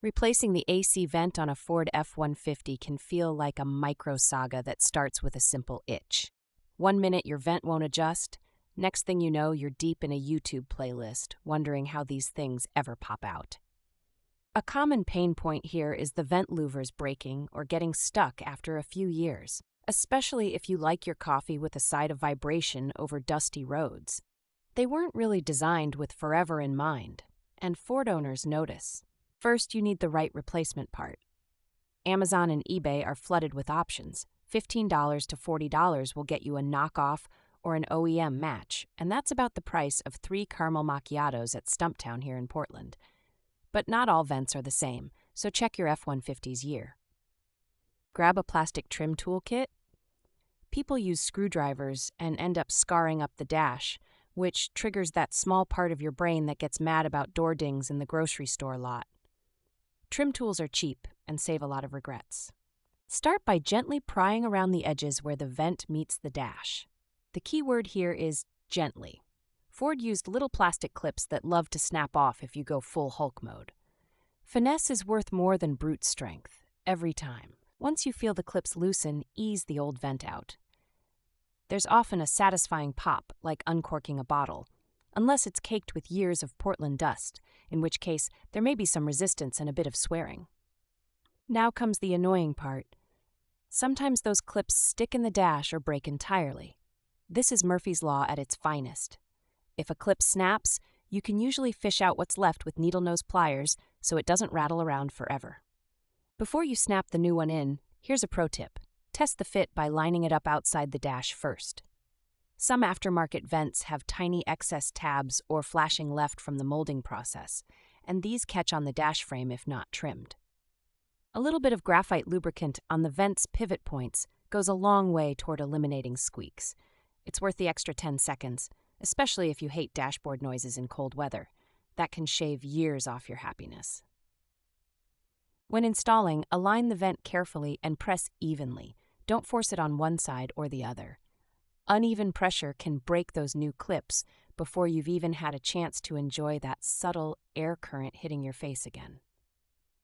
Replacing the AC vent on a Ford F-150 can feel like a micro-saga that starts with a simple itch. One minute your vent won't adjust, next thing you know you're deep in a YouTube playlist, wondering how these things ever pop out. A common pain point here is the vent louvers breaking or getting stuck after a few years, especially if you like your coffee with a side of vibration over dusty roads. They weren't really designed with forever in mind, and Ford owners notice. First, you need the right replacement part. Amazon and eBay are flooded with options. $15 to $40 will get you a knockoff or an OEM match, and that's about the price of 3 caramel macchiatos at Stumptown here in Portland. But not all vents are the same, so check your F-150's year. Grab a plastic trim toolkit. People use screwdrivers and end up scarring up the dash, which triggers that small part of your brain that gets mad about door dings in the grocery store lot. Trim tools are cheap and save a lot of regrets. Start by gently prying around the edges where the vent meets the dash. The key word here is gently. Ford used little plastic clips that love to snap off if you go full Hulk mode. Finesse is worth more than brute strength, every time. Once you feel the clips loosen, ease the old vent out. There's often a satisfying pop, like uncorking a bottle, unless it's caked with years of Portland dust, in which case there may be some resistance and a bit of swearing. Now comes the annoying part. Sometimes those clips stick in the dash or break entirely. This is Murphy's Law at its finest. If a clip snaps, you can usually fish out what's left with needle-nose pliers so it doesn't rattle around forever. Before you snap the new one in, here's a pro tip. Test the fit by lining it up outside the dash first. Some aftermarket vents have tiny excess tabs or flashing left from the molding process, and these catch on the dash frame if not trimmed. A little bit of graphite lubricant on the vent's pivot points goes a long way toward eliminating squeaks. It's worth the extra 10 seconds, especially if you hate dashboard noises in cold weather. That can shave years off your happiness. When installing, align the vent carefully and press evenly. Don't force it on one side or the other. Uneven pressure can break those new clips before you've even had a chance to enjoy that subtle air current hitting your face again.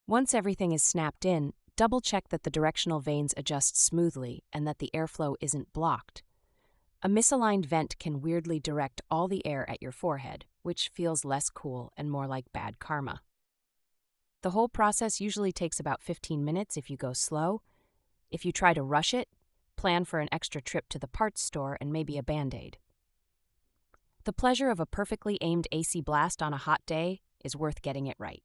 Once everything is snapped in, double-check that the directional vanes adjust smoothly and that the airflow isn't blocked. A misaligned vent can weirdly direct all the air at your forehead, which feels less cool and more like bad karma. The whole process usually takes about 15 minutes if you go slow. If you try to rush it, plan for an extra trip to the parts store and maybe a Band-Aid. The pleasure of a perfectly aimed AC blast on a hot day is worth getting it right.